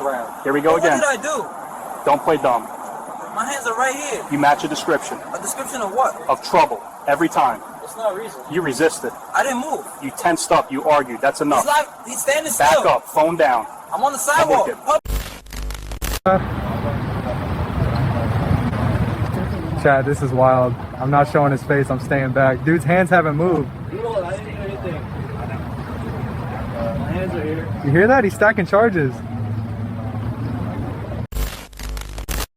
around. Here we go again. What did I Don't play dumb. do? My hands are right here. You match a description. A description of what? Of trouble. Every time. It's not a reason. You resisted. I didn't move. You tensed up. You argued. That's enough. He's standing still. Back up. Phone down. I'm on the sidewalk. Chad, this is wild. I'm not showing his face. I'm staying back. Dude's hands haven't moved. Look, I didn't hear anything. My hands are here. You hear that? He's stacking charges.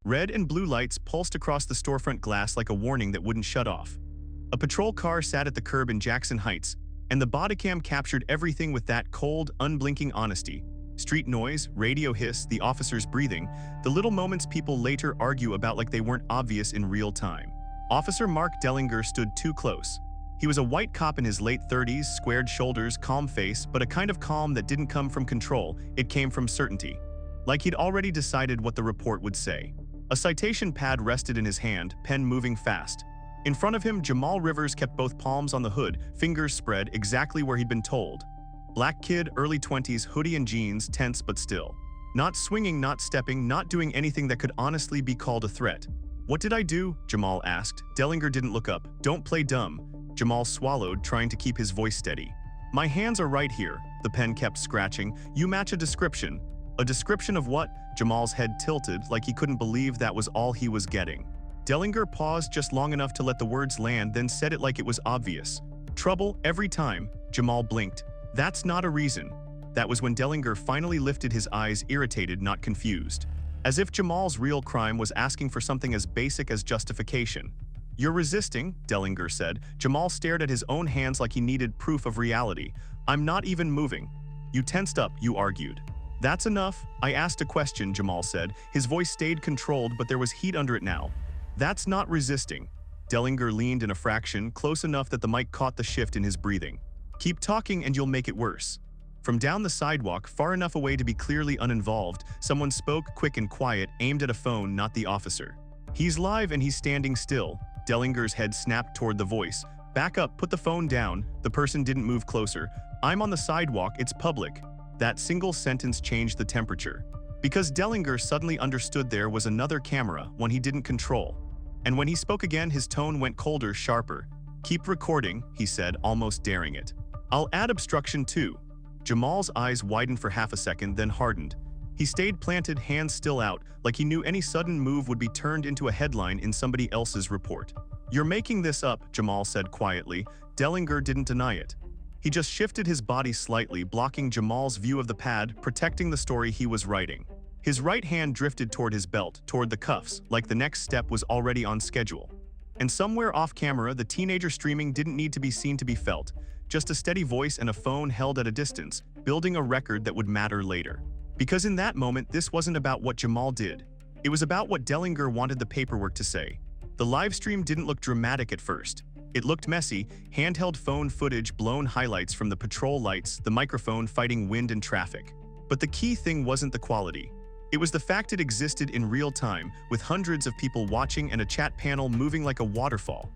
Red and blue lights pulsed across the storefront glass like a warning that wouldn't shut off. A patrol car sat at the curb in Jackson Heights, and the bodycam captured everything with that cold, unblinking honesty. Street noise, radio hiss, the officer's breathing, the little moments people later argue about like they weren't obvious in real time. Officer Mark Dellinger stood too close. He was a white cop in his late 30s, squared shoulders, calm face, but a kind of calm that didn't come from control, it came from certainty. Like he'd already decided what the report would say. A citation pad rested in his hand, pen moving fast. In front of him, Jamal Rivers kept both palms on the hood, fingers spread exactly where he'd been told. Black kid, early 20s, hoodie and jeans, tense but still. Not swinging, not stepping, not doing anything that could honestly be called a threat. What did I do? Jamal asked. Dellinger didn't look up. Don't play dumb. Jamal swallowed, trying to keep his voice steady. My hands are right here. The pen kept scratching. You match a description. A description of what? Jamal's head tilted, like he couldn't believe that was all he was getting. Dellinger paused just long enough to let the words land, then said it like it was obvious. Trouble, every time. Jamal blinked. That's not a reason. That was when Dellinger finally lifted his eyes, irritated, not confused. As if Jamal's real crime was asking for something as basic as justification. You're resisting, Dellinger said. Jamal stared at his own hands like he needed proof of reality. I'm not even moving. You tensed up, you argued. That's enough. I asked a question, Jamal said. His voice stayed controlled, but there was heat under it now. That's not resisting. Dellinger leaned in a fraction, close enough that the mic caught the shift in his breathing. Keep talking and you'll make it worse. From down the sidewalk, far enough away to be clearly uninvolved, someone spoke, quick and quiet, aimed at a phone, not the officer. He's live and he's standing still. Dellinger's head snapped toward the voice. Back up, put the phone down. The person didn't move closer. I'm on the sidewalk, it's public. That single sentence changed the temperature. Because Dellinger suddenly understood there was another camera, one he didn't control. And when he spoke again, his tone went colder, sharper. Keep recording, he said, almost daring it. I'll add obstruction too. Jamal's eyes widened for half a second, then hardened. He stayed planted, hands still out, like he knew any sudden move would be turned into a headline in somebody else's report. You're making this up, Jamal said quietly. Dellinger didn't deny it. He just shifted his body slightly, blocking Jamal's view of the pad, protecting the story he was writing. His right hand drifted toward his belt, toward the cuffs, like the next step was already on schedule. And somewhere off camera, the teenager streaming didn't need to be seen to be felt. Just a steady voice and a phone held at a distance, building a record that would matter later. Because in that moment, this wasn't about what Jamal did. It was about what Dellinger wanted the paperwork to say. The live stream didn't look dramatic at first. It looked messy, handheld phone footage, blown highlights from the patrol lights, the microphone fighting wind and traffic. But the key thing wasn't the quality. It was the fact it existed in real time, with hundreds of people watching and a chat panel moving like a waterfall.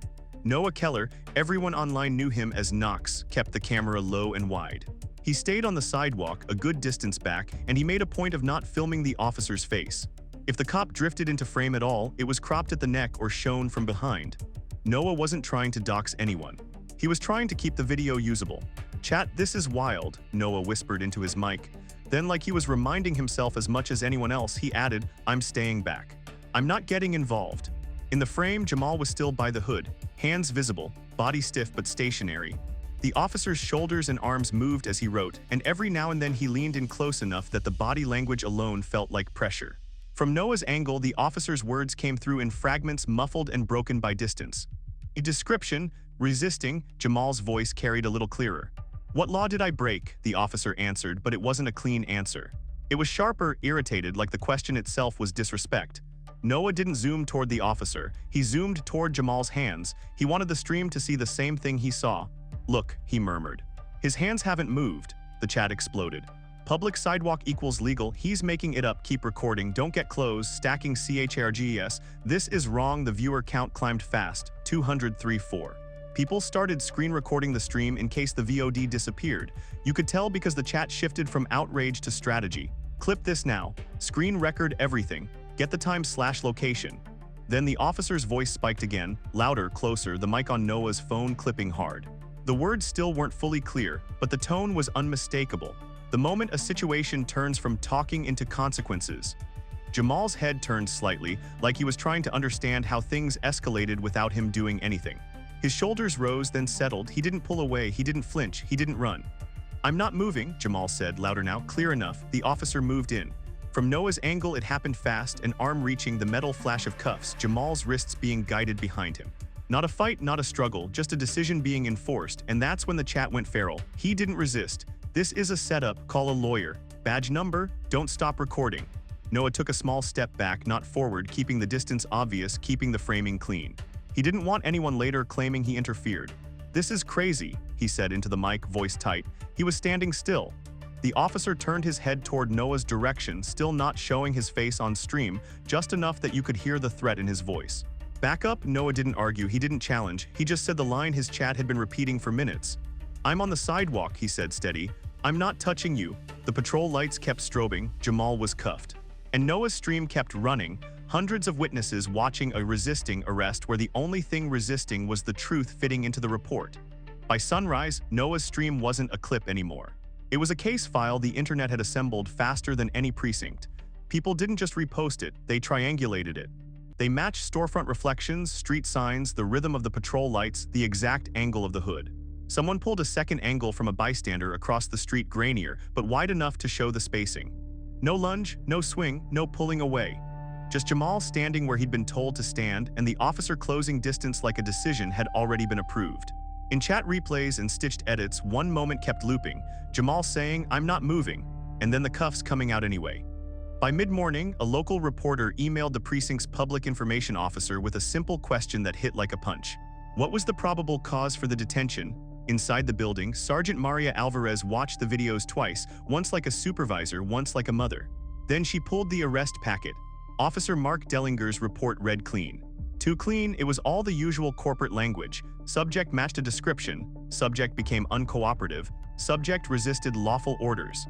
Noah Keller, everyone online knew him as Knox, kept the camera low and wide. He stayed on the sidewalk, a good distance back, and he made a point of not filming the officer's face. If the cop drifted into frame at all, it was cropped at the neck or shown from behind. Noah wasn't trying to dox anyone. He was trying to keep the video usable. Chat, this is wild, Noah whispered into his mic. Then, like he was reminding himself as much as anyone else, he added, I'm staying back. I'm not getting involved. In the frame, Jamal was still by the hood, hands visible, body stiff but stationary. The officer's shoulders and arms moved as he wrote, and every now and then he leaned in close enough that the body language alone felt like pressure. From Noah's angle, the officer's words came through in fragments, muffled and broken by distance. A description, resisting, Jamal's voice carried a little clearer. What law did I break? The officer answered, but it wasn't a clean answer. It was sharper, irritated, like the question itself was disrespect. Noah didn't zoom toward the officer. He zoomed toward Jamal's hands. He wanted the stream to see the same thing he saw. Look, he murmured. His hands haven't moved. The chat exploded. Public sidewalk equals legal. He's making it up. Keep recording. Don't get close. Stacking CHRGES. This is wrong. The viewer count climbed fast. 203.4. People started screen recording the stream in case the VOD disappeared. You could tell because the chat shifted from outrage to strategy. Clip this now. Screen record everything. Get the time/location. Then the officer's voice spiked again, louder, closer, the mic on Noah's phone clipping hard. The words still weren't fully clear, but the tone was unmistakable. The moment a situation turns from talking into consequences. Jamal's head turned slightly, like he was trying to understand how things escalated without him doing anything. His shoulders rose, then settled. He didn't pull away, he didn't flinch, he didn't run. "I'm not moving," Jamal said, louder now, clear enough. The officer moved in. From Noah's angle, it happened fast, an arm reaching, the metal flash of cuffs, Jamal's wrists being guided behind him. Not a fight, not a struggle, just a decision being enforced, and that's when the chat went feral. He didn't resist. "This is a setup, call a lawyer. Badge number, don't stop recording." Noah took a small step back, not forward, keeping the distance obvious, keeping the framing clean. He didn't want anyone later claiming he interfered. "This is crazy," he said into the mic, voice tight. He was standing still. The officer turned his head toward Noah's direction, still not showing his face on stream, just enough that you could hear the threat in his voice. "Back up." Noah didn't argue, he didn't challenge, he just said the line his chat had been repeating for minutes. "I'm on the sidewalk," he said steady. "I'm not touching you." The patrol lights kept strobing, Jamal was cuffed. And Noah's stream kept running, hundreds of witnesses watching a resisting arrest where the only thing resisting was the truth fitting into the report. By sunrise, Noah's stream wasn't a clip anymore. It was a case file the internet had assembled faster than any precinct. People didn't just repost it, they triangulated it. They matched storefront reflections, street signs, the rhythm of the patrol lights, the exact angle of the hood. Someone pulled a second angle from a bystander across the street, grainier, but wide enough to show the spacing. No lunge, no swing, no pulling away. Just Jamal standing where he'd been told to stand, and the officer closing distance like a decision had already been approved. In chat replays and stitched edits, one moment kept looping, Jamal saying, "I'm not moving," and then the cuffs coming out anyway. By mid-morning, a local reporter emailed the precinct's public information officer with a simple question that hit like a punch. What was the probable cause for the detention? Inside the building, Sergeant Maria Alvarez watched the videos twice, once like a supervisor, once like a mother. Then she pulled the arrest packet. Officer Mark Dellinger's report read clean. Too clean, it was all the usual corporate language. Subject matched a description, subject became uncooperative, subject resisted lawful orders.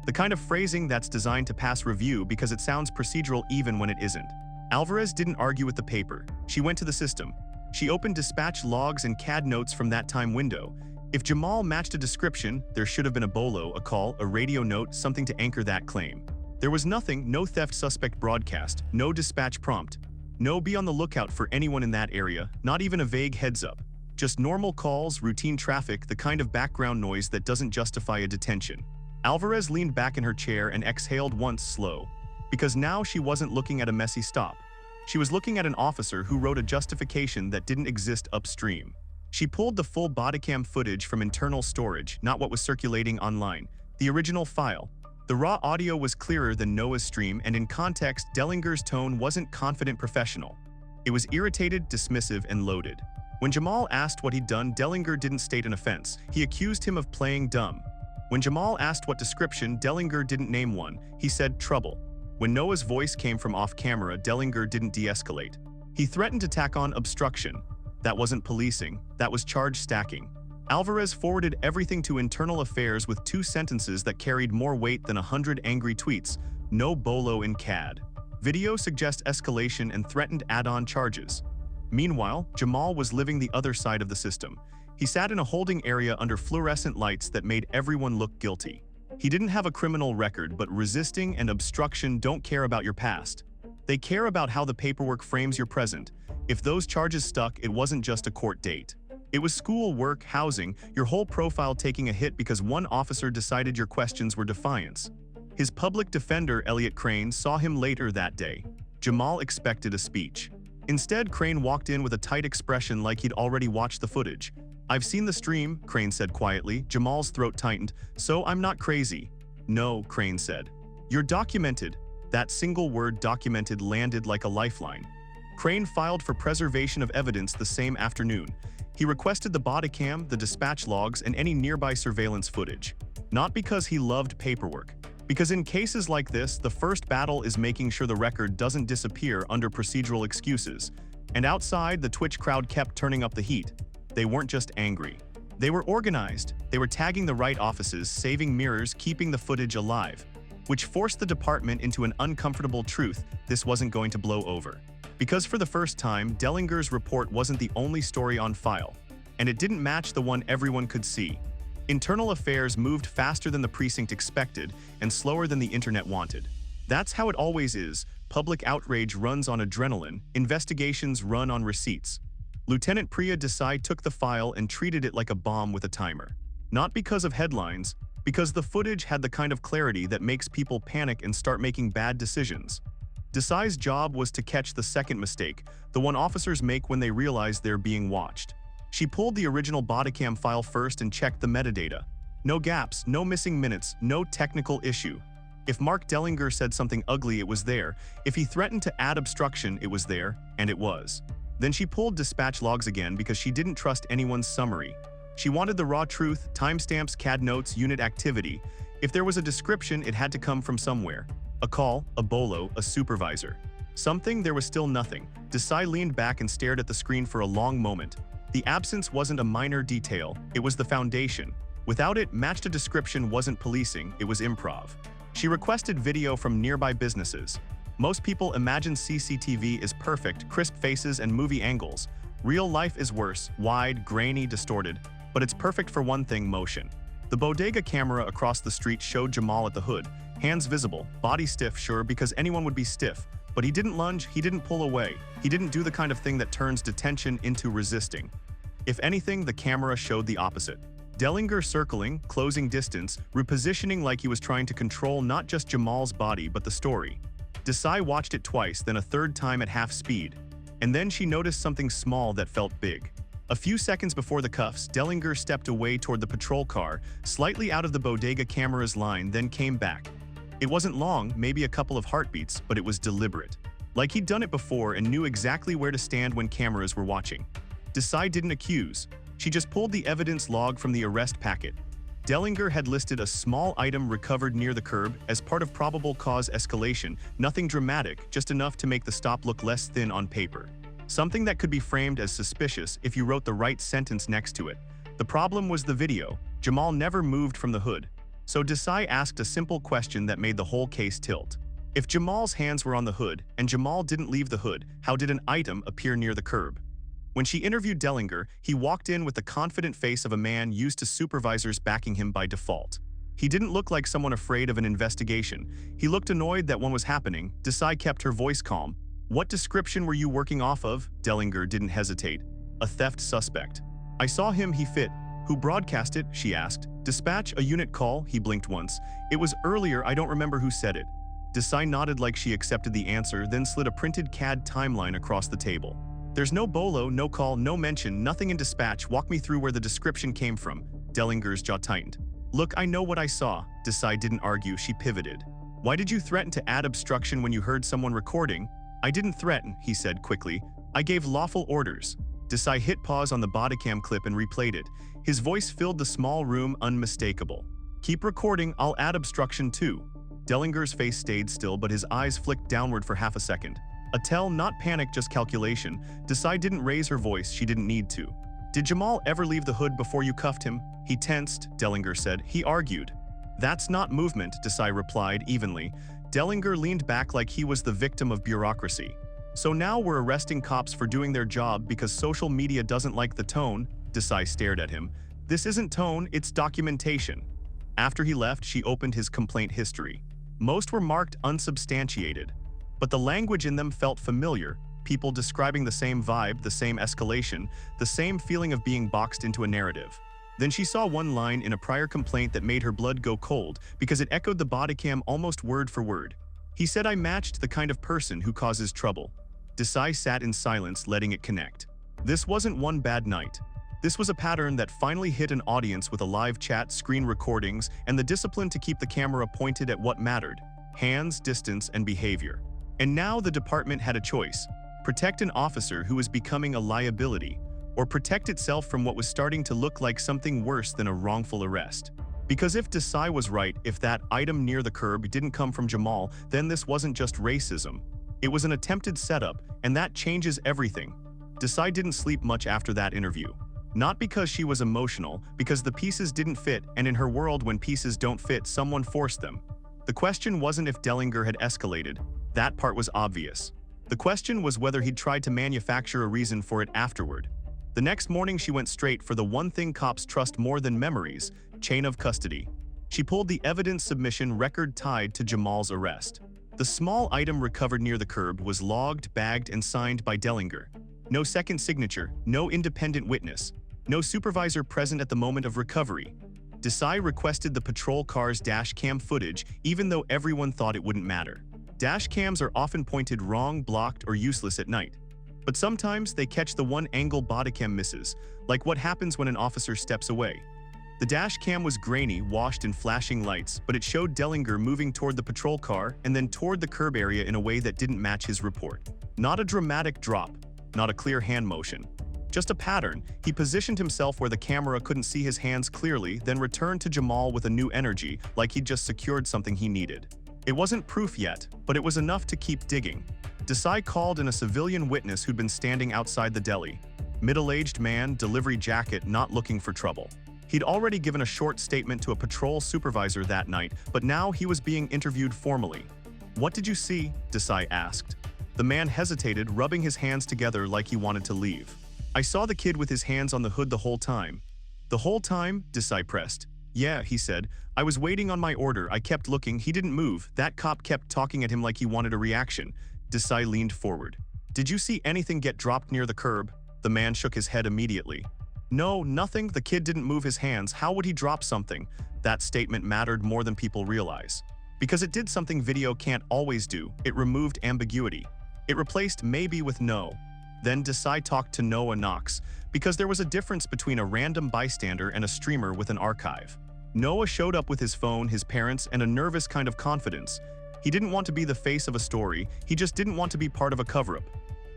The kind of phrasing that's designed to pass review because it sounds procedural even when it isn't. Alvarez didn't argue with the paper. She went to the system. She opened dispatch logs and CAD notes from that time window. If Jamal matched a description, there should have been a bolo, a call, a radio note, something to anchor that claim. There was nothing, no theft suspect broadcast, no dispatch prompt. No be on the lookout for anyone in that area, not even a vague heads up. Just normal calls, routine traffic, the kind of background noise that doesn't justify a detention. Alvarez leaned back in her chair and exhaled once, slow. Because now she wasn't looking at a messy stop. She was looking at an officer who wrote a justification that didn't exist upstream. She pulled the full bodycam footage from internal storage, not what was circulating online. The original file. The raw audio was clearer than Noah's stream, and in context, Dellinger's tone wasn't confident professional. It was irritated, dismissive, and loaded. When Jamal asked what he'd done, Dellinger didn't state an offense. He accused him of playing dumb. When Jamal asked what description, Dellinger didn't name one. He said trouble. When Noah's voice came from off-camera, Dellinger didn't de-escalate. He threatened to tack on obstruction. That wasn't policing, that was charge stacking. Alvarez forwarded everything to internal affairs with 2 sentences that carried more weight than 100 angry tweets. No bolo in CAD. Video suggests escalation and threatened add-on charges. Meanwhile, Jamal was living the other side of the system. He sat in a holding area under fluorescent lights that made everyone look guilty. He didn't have a criminal record, but resisting and obstruction don't care about your past. They care about how the paperwork frames your present. If those charges stuck, it wasn't just a court date. It was school, work, housing, your whole profile taking a hit because one officer decided your questions were defiance. His public defender, Elliot Crane, saw him later that day. Jamal expected a speech. Instead, Crane walked in with a tight expression like he'd already watched the footage. "I've seen the stream," Crane said quietly. Jamal's throat tightened. "So I'm not crazy." "No," Crane said. "You're documented." That single word, documented, landed like a lifeline. Crane filed for preservation of evidence the same afternoon. He requested the bodycam, the dispatch logs, and any nearby surveillance footage. Not because he loved paperwork. Because in cases like this, the first battle is making sure the record doesn't disappear under procedural excuses. And outside, the Twitch crowd kept turning up the heat. They weren't just angry. They were organized. They were tagging the right offices, saving mirrors, keeping the footage alive. which forced the department into an uncomfortable truth: this wasn't going to blow over. Because for the first time, Dellinger's report wasn't the only story on file, and it didn't match the one everyone could see. Internal affairs moved faster than the precinct expected and slower than the internet wanted. That's how it always is. Public outrage runs on adrenaline, investigations run on receipts. Lieutenant Priya Desai took the file and treated it like a bomb with a timer. Not because of headlines, because the footage had the kind of clarity that makes people panic and start making bad decisions. Desai's job was to catch the second mistake, the one officers make when they realize they're being watched. She pulled the original bodycam file first and checked the metadata. No gaps, no missing minutes, no technical issue. If Mark Dellinger said something ugly, it was there. If he threatened to add obstruction, it was there, and it was. Then she pulled dispatch logs again because she didn't trust anyone's summary. She wanted the raw truth, timestamps, CAD notes, unit activity. If there was a description, it had to come from somewhere. A call, a bolo, a supervisor. Something, there was still nothing. Desai leaned back and stared at the screen for a long moment. The absence wasn't a minor detail, it was the foundation. Without it, matched a description wasn't policing, it was improv. She requested video from nearby businesses. Most people imagine CCTV is perfect, crisp faces and movie angles. Real life is worse, wide, grainy, distorted, but it's perfect for one thing: motion. The bodega camera across the street showed Jamal at the hood, hands visible, body stiff, sure, because anyone would be stiff. But he didn't lunge, he didn't pull away, he didn't do the kind of thing that turns detention into resisting. If anything, the camera showed the opposite. Dellinger circling, closing distance, repositioning like he was trying to control not just Jamal's body but the story. Desai watched it twice, then a third time at half speed. And then she noticed something small that felt big. A few seconds before the cuffs, Dellinger stepped away toward the patrol car, slightly out of the bodega camera's line, then came back. It wasn't long, maybe a couple of heartbeats, but it was deliberate. Like he'd done it before and knew exactly where to stand when cameras were watching. Desai didn't accuse. She just pulled the evidence log from the arrest packet. Dellinger had listed a small item recovered near the curb as part of probable cause escalation, nothing dramatic, just enough to make the stop look less thin on paper. Something that could be framed as suspicious if you wrote the right sentence next to it. The problem was the video. Jamal never moved from the hood. So Desai asked a simple question that made the whole case tilt. If Jamal's hands were on the hood and Jamal didn't leave the hood, how did an item appear near the curb? When she interviewed Dellinger, he walked in with the confident face of a man used to supervisors backing him by default. He didn't look like someone afraid of an investigation. He looked annoyed that one was happening. Desai kept her voice calm. What description were you working off of? Dellinger didn't hesitate. A theft suspect. I saw him, he fit. Who broadcast it? She asked. Dispatch, a unit call, he blinked once. It was earlier, I don't remember who said it. Desai nodded like she accepted the answer, then slid a printed CAD timeline across the table. There's no bolo, no call, no mention, nothing in dispatch. Walk me through where the description came from. Dellinger's jaw tightened. Look, I know what I saw. Desai didn't argue, she pivoted. Why did you threaten to add obstruction when you heard someone recording? I didn't threaten, he said quickly. I gave lawful orders. Desai hit pause on the bodycam clip and replayed it. His voice filled the small room unmistakable. Keep recording, I'll add obstruction too. Dellinger's face stayed still, but his eyes flicked downward for half a second. A tell, not panic, just calculation. Desai didn't raise her voice, she didn't need to. Did Jamal ever leave the hood before you cuffed him? He tensed, Dellinger said. He argued. That's not movement, Desai replied evenly. Dellinger leaned back like he was the victim of bureaucracy. So now we're arresting cops for doing their job because social media doesn't like the tone? Desai stared at him. This isn't tone, it's documentation. After he left, she opened his complaint history. Most were marked unsubstantiated. But the language in them felt familiar, people describing the same vibe, the same escalation, the same feeling of being boxed into a narrative. Then she saw one line in a prior complaint that made her blood go cold because it echoed the bodycam almost word for word. He said, I matched the kind of person who causes trouble. Desai sat in silence, letting it connect. This wasn't one bad night. This was a pattern that finally hit an audience with a live chat, screen recordings, and the discipline to keep the camera pointed at what mattered: hands, distance, and behavior. And now the department had a choice: protect an officer who was becoming a liability, or protect itself from what was starting to look like something worse than a wrongful arrest. Because if Desai was right, if that item near the curb didn't come from Jamal, then this wasn't just racism. It was an attempted setup, and that changes everything. Desai didn't sleep much after that interview. Not because she was emotional, because the pieces didn't fit, and in her world when pieces don't fit, someone forced them. The question wasn't if Dellinger had escalated. That part was obvious. The question was whether he'd tried to manufacture a reason for it afterward. The next morning, she went straight for the one thing cops trust more than memories: chain of custody. She pulled the evidence submission record tied to Jamal's arrest. The small item recovered near the curb was logged, bagged, and signed by Dellinger. No second signature, no independent witness, no supervisor present at the moment of recovery. Desai requested the patrol car's dash cam footage, even though everyone thought it wouldn't matter. Dash cams are often pointed wrong, blocked, or useless at night. But sometimes they catch the one angle bodycam misses, like what happens when an officer steps away. The dash cam was grainy, washed in flashing lights, but it showed Dellinger moving toward the patrol car and then toward the curb area in a way that didn't match his report. Not a dramatic drop, not a clear hand motion. Just a pattern. He positioned himself where the camera couldn't see his hands clearly, then returned to Jamal with a new energy, like he'd just secured something he needed. It wasn't proof yet, but it was enough to keep digging. Desai called in a civilian witness who'd been standing outside the deli. Middle-aged man, delivery jacket, not looking for trouble. He'd already given a short statement to a patrol supervisor that night, but now he was being interviewed formally. "What did you see?" Desai asked. The man hesitated, rubbing his hands together like he wanted to leave. "I saw the kid with his hands on the hood the whole time." "The whole time?" Desai pressed. "Yeah," he said. "I was waiting on my order. I kept looking. He didn't move. That cop kept talking at him like he wanted a reaction." Desai leaned forward. "Did you see anything get dropped near the curb?" The man shook his head immediately. "No, nothing. The kid didn't move his hands. How would he drop something?" That statement mattered more than people realize. Because it did something video can't always do. It removed ambiguity. It replaced maybe with no. Then Desai talked to Noah Knox, because there was a difference between a random bystander and a streamer with an archive. Noah showed up with his phone, his parents, and a nervous kind of confidence. He didn't want to be the face of a story, he just didn't want to be part of a cover-up.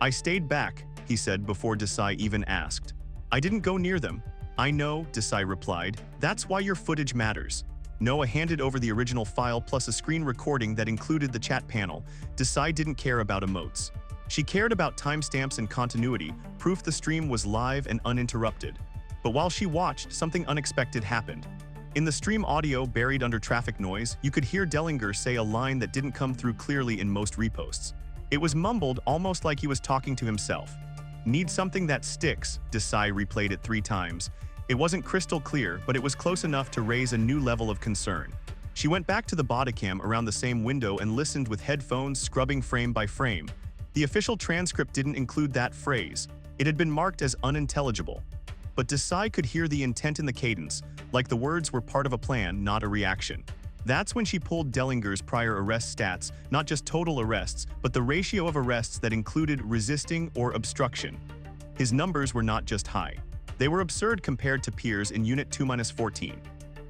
"I stayed back," he said before Desai even asked. "I didn't go near them." "I know," Desai replied. "That's why your footage matters." Noah handed over the original file plus a screen recording that included the chat panel. Desai didn't care about emotes. She cared about timestamps and continuity, proof the stream was live and uninterrupted. But while she watched, something unexpected happened. In the stream audio buried under traffic noise, you could hear Dellinger say a line that didn't come through clearly in most reposts. It was mumbled, almost like he was talking to himself. "Need something that sticks," Desai replayed it 3 times. It wasn't crystal clear, but it was close enough to raise a new level of concern. She went back to the bodycam around the same window and listened with headphones, scrubbing frame by frame. The official transcript didn't include that phrase. It had been marked as unintelligible. But Desai could hear the intent in the cadence, like the words were part of a plan, not a reaction. That's when she pulled Dellinger's prior arrest stats, not just total arrests, but the ratio of arrests that included resisting or obstruction. His numbers were not just high. They were absurd compared to peers in Unit 2-14.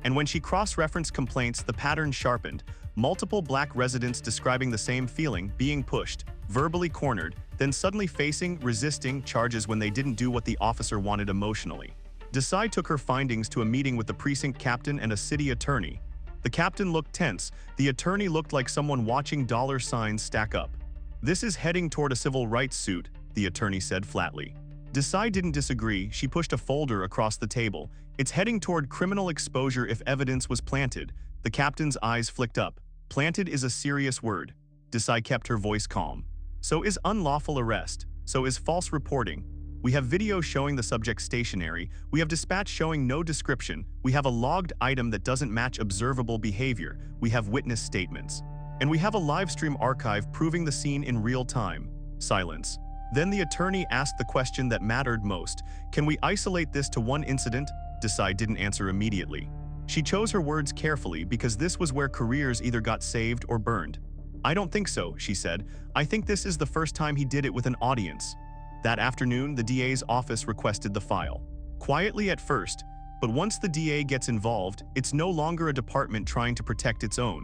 And when she cross-referenced complaints, the pattern sharpened. Multiple black residents describing the same feeling, being pushed, verbally cornered, then suddenly facing, resisting charges when they didn't do what the officer wanted emotionally. Desai took her findings to a meeting with the precinct captain and a city attorney. The captain looked tense. The attorney looked like someone watching dollar signs stack up. "This is heading toward a civil rights suit," the attorney said flatly. Desai didn't disagree. She pushed a folder across the table. "It's heading toward criminal exposure if evidence was planted." The captain's eyes flicked up. "Planted is a serious word." Desai kept her voice calm. "So is unlawful arrest. So is false reporting. We have video showing the subject stationary. We have dispatch showing no description. We have a logged item that doesn't match observable behavior. We have witness statements. And we have a live stream archive proving the scene in real time." Silence. Then the attorney asked the question that mattered most. "Can we isolate this to one incident?" Desai didn't answer immediately. She chose her words carefully because this was where careers either got saved or burned. "I don't think so," she said. "I think this is the first time he did it with an audience." That afternoon, the DA's office requested the file. Quietly at first, but once the DA gets involved, it's no longer a department trying to protect its own.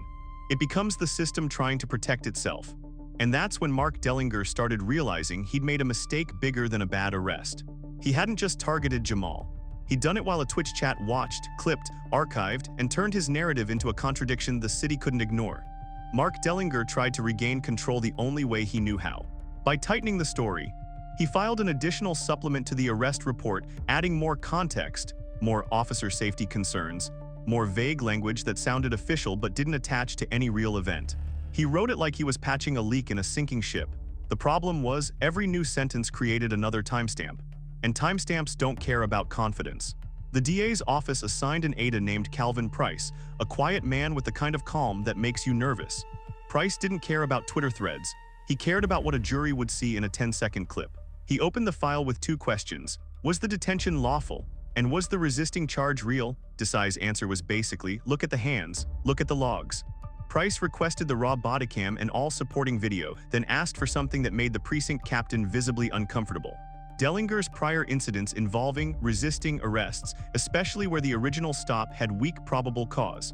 It becomes the system trying to protect itself. And that's when Mark Dellinger started realizing he'd made a mistake bigger than a bad arrest. He hadn't just targeted Jamal. He'd done it while a Twitch chat watched, clipped, archived, and turned his narrative into a contradiction the city couldn't ignore. Mark Dellinger tried to regain control the only way he knew how. By tightening the story, he filed an additional supplement to the arrest report, adding more context, more officer safety concerns, more vague language that sounded official but didn't attach to any real event. He wrote it like he was patching a leak in a sinking ship. The problem was, every new sentence created another timestamp. And timestamps don't care about confidence. The DA's office assigned an aide named Calvin Price, a quiet man with the kind of calm that makes you nervous. Price didn't care about Twitter threads. He cared about what a jury would see in a 10-second clip. He opened the file with 2 questions. Was the detention lawful? And was the resisting charge real? Desai's answer was basically, look at the hands, look at the logs. Price requested the raw bodycam and all supporting video, then asked for something that made the precinct captain visibly uncomfortable. Dellinger's prior incidents involving resisting arrests, especially where the original stop had weak probable cause.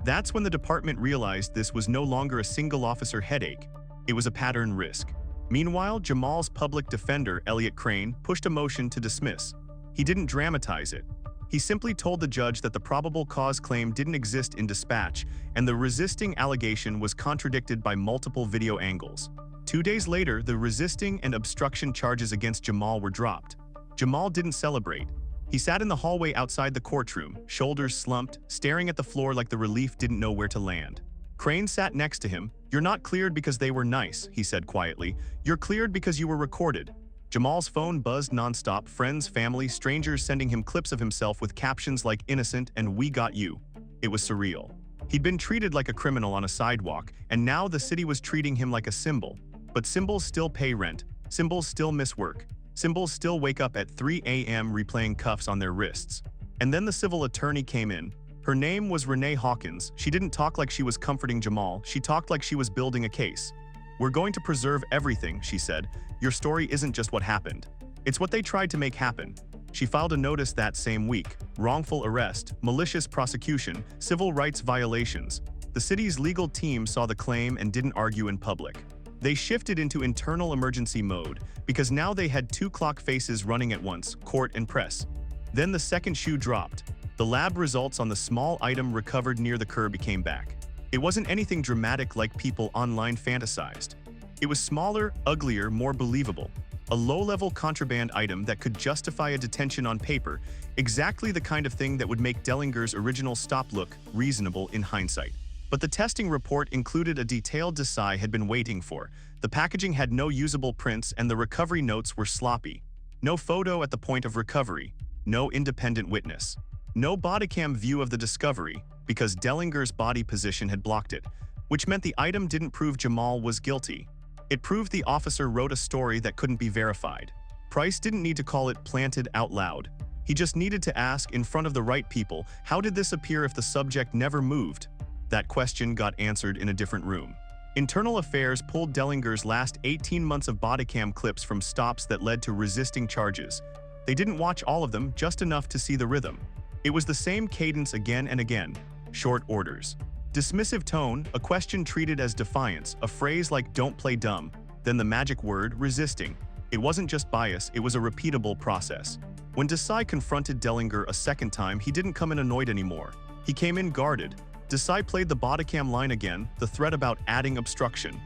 That's when the department realized this was no longer a single officer headache. It was a pattern risk. Meanwhile, Jamal's public defender, Elliot Crane, pushed a motion to dismiss. He didn't dramatize it. He simply told the judge that the probable cause claim didn't exist in dispatch, and the resisting allegation was contradicted by multiple video angles. 2 days later, the resisting and obstruction charges against Jamal were dropped. Jamal didn't celebrate. He sat in the hallway outside the courtroom, shoulders slumped, staring at the floor like the relief didn't know where to land. Crane sat next to him. "You're not cleared because they were nice," he said quietly. "You're cleared because you were recorded." Jamal's phone buzzed nonstop, friends, family, strangers sending him clips of himself with captions like "innocent" and "we got you." It was surreal. He'd been treated like a criminal on a sidewalk, and now the city was treating him like a symbol. But symbols still pay rent. Symbols still miss work. Symbols still wake up at 3 a.m. replaying cuffs on their wrists. And then the civil attorney came in. Her name was Renee Hawkins. She didn't talk like she was comforting Jamal. She talked like she was building a case. "We're going to preserve everything," she said. "Your story isn't just what happened. It's what they tried to make happen." She filed a notice that same week. Wrongful arrest, malicious prosecution, civil rights violations. The city's legal team saw the claim and didn't argue in public. They shifted into internal emergency mode because now they had 2 clock faces running at once, court and press. Then the second shoe dropped. The lab results on the small item recovered near the curb came back. It wasn't anything dramatic like people online fantasized. It was smaller, uglier, more believable. A low-level contraband item that could justify a detention on paper, exactly the kind of thing that would make Dellinger's original stop look reasonable in hindsight. But the testing report included a detail Desai had been waiting for. The packaging had no usable prints and the recovery notes were sloppy. No photo at the point of recovery. No independent witness. No bodycam view of the discovery, because Dellinger's body position had blocked it, which meant the item didn't prove Jamal was guilty. It proved the officer wrote a story that couldn't be verified. Price didn't need to call it planted out loud. He just needed to ask in front of the right people, how did this appear if the subject never moved? That question got answered in a different room. Internal Affairs pulled Dellinger's last 18 months of bodycam clips from stops that led to resisting charges. They didn't watch all of them, just enough to see the rhythm. It was the same cadence again and again. Short orders. Dismissive tone, a question treated as defiance, a phrase like "don't play dumb," then the magic word, resisting. It wasn't just bias, it was a repeatable process. When Desai confronted Dellinger a second time, he didn't come in annoyed anymore. He came in guarded. Desai played the bodycam line again, the threat about adding obstruction.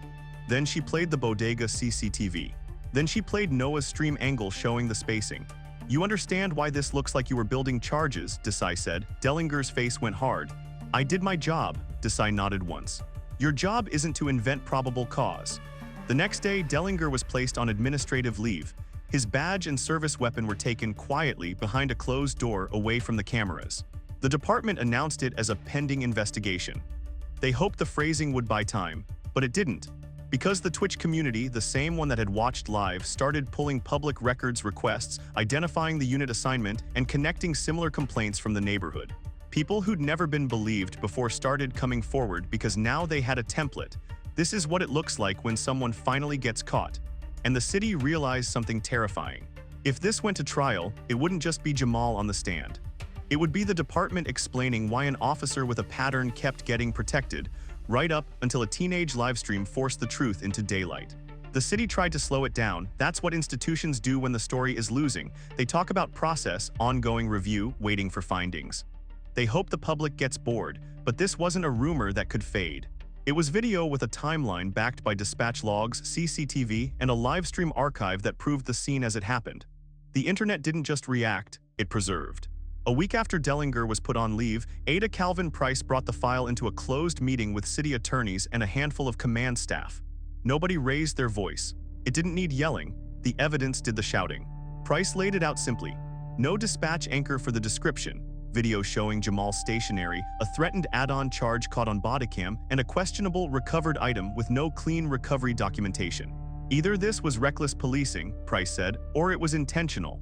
Then she played the bodega CCTV. Then she played Noah's stream angle showing the spacing. "You understand why this looks like you were building charges," Desai said. Dellinger's face went hard. "I did my job," Desai nodded once. "Your job isn't to invent probable cause." The next day, Dellinger was placed on administrative leave. His badge and service weapon were taken quietly behind a closed door away from the cameras. The department announced it as a pending investigation. They hoped the phrasing would buy time, but it didn't. Because the Twitch community, the same one that had watched live, started pulling public records requests, identifying the unit assignment, and connecting similar complaints from the neighborhood. People who'd never been believed before started coming forward because now they had a template. This is what it looks like when someone finally gets caught. And the city realized something terrifying. If this went to trial, it wouldn't just be Jamal on the stand. It would be the department explaining why an officer with a pattern kept getting protected, right up until a teenage livestream forced the truth into daylight. The city tried to slow it down. That's what institutions do when the story is losing. They talk about process, ongoing review, waiting for findings. They hope the public gets bored, but this wasn't a rumor that could fade. It was video with a timeline backed by dispatch logs, CCTV, and a livestream archive that proved the scene as it happened. The internet didn't just react, it preserved. A week after Dellinger was put on leave, Ada Calvin Price brought the file into a closed meeting with city attorneys and a handful of command staff. Nobody raised their voice. It didn't need yelling. The evidence did the shouting. Price laid it out simply. No dispatch anchor for the description. Video showing Jamal stationary, a threatened add-on charge caught on bodycam, and a questionable recovered item with no clean recovery documentation. Either this was reckless policing, Price said, or it was intentional.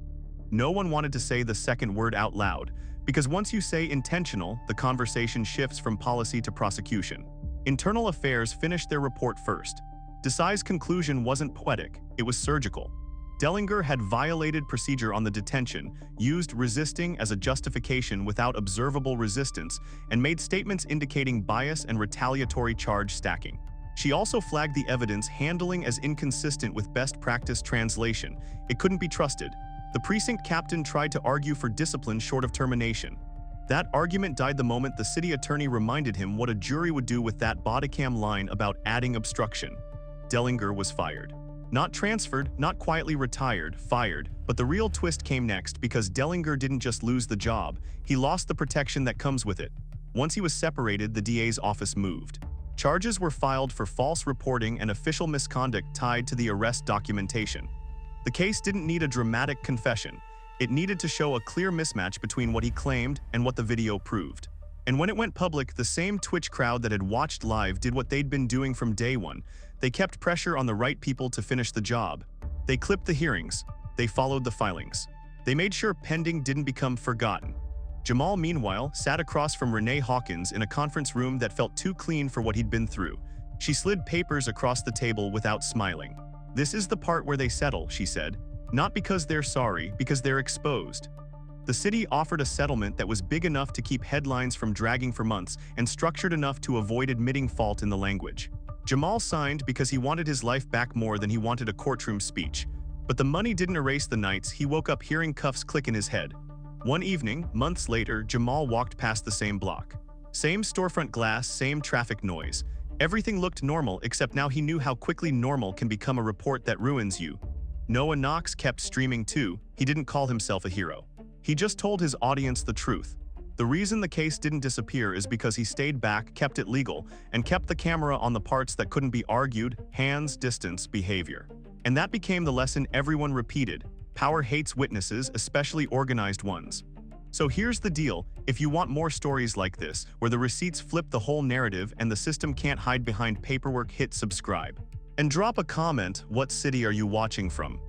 No one wanted to say the second word out loud, because once you say intentional, the conversation shifts from policy to prosecution. Internal Affairs finished their report first. Desai's conclusion wasn't poetic, it was surgical. Dellinger had violated procedure on the detention, used resisting as a justification without observable resistance, and made statements indicating bias and retaliatory charge stacking. She also flagged the evidence handling as inconsistent with best practice translation. It couldn't be trusted. The precinct captain tried to argue for discipline short of termination. That argument died the moment the city attorney reminded him what a jury would do with that bodycam line about adding obstruction. Dellinger was fired. Not transferred, not quietly retired, fired, but the real twist came next because Dellinger didn't just lose the job, he lost the protection that comes with it. Once he was separated, the DA's office moved. Charges were filed for false reporting and official misconduct tied to the arrest documentation. The case didn't need a dramatic confession. It needed to show a clear mismatch between what he claimed and what the video proved. And when it went public, the same Twitch crowd that had watched live did what they'd been doing from day one. They kept pressure on the right people to finish the job. They clipped the hearings. They followed the filings. They made sure pending didn't become forgotten. Jamal, meanwhile, sat across from Renee Hawkins in a conference room that felt too clean for what he'd been through. She slid papers across the table without smiling. "This is the part where they settle," she said. "Not because they're sorry, because they're exposed." The city offered a settlement that was big enough to keep headlines from dragging for months and structured enough to avoid admitting fault in the language. Jamal signed because he wanted his life back more than he wanted a courtroom speech. But the money didn't erase the nights he woke up hearing cuffs click in his head. One evening, months later, Jamal walked past the same block. Same storefront glass, same traffic noise. Everything looked normal, except now he knew how quickly normal can become a report that ruins you. Noah Knox kept streaming too. He didn't call himself a hero. He just told his audience the truth. The reason the case didn't disappear is because he stayed back, kept it legal, and kept the camera on the parts that couldn't be argued: hands, distance, behavior. And that became the lesson everyone repeated. Power hates witnesses, especially organized ones. So here's the deal: if you want more stories like this, where the receipts flip the whole narrative and the system can't hide behind paperwork, hit subscribe. And drop a comment: what city are you watching from?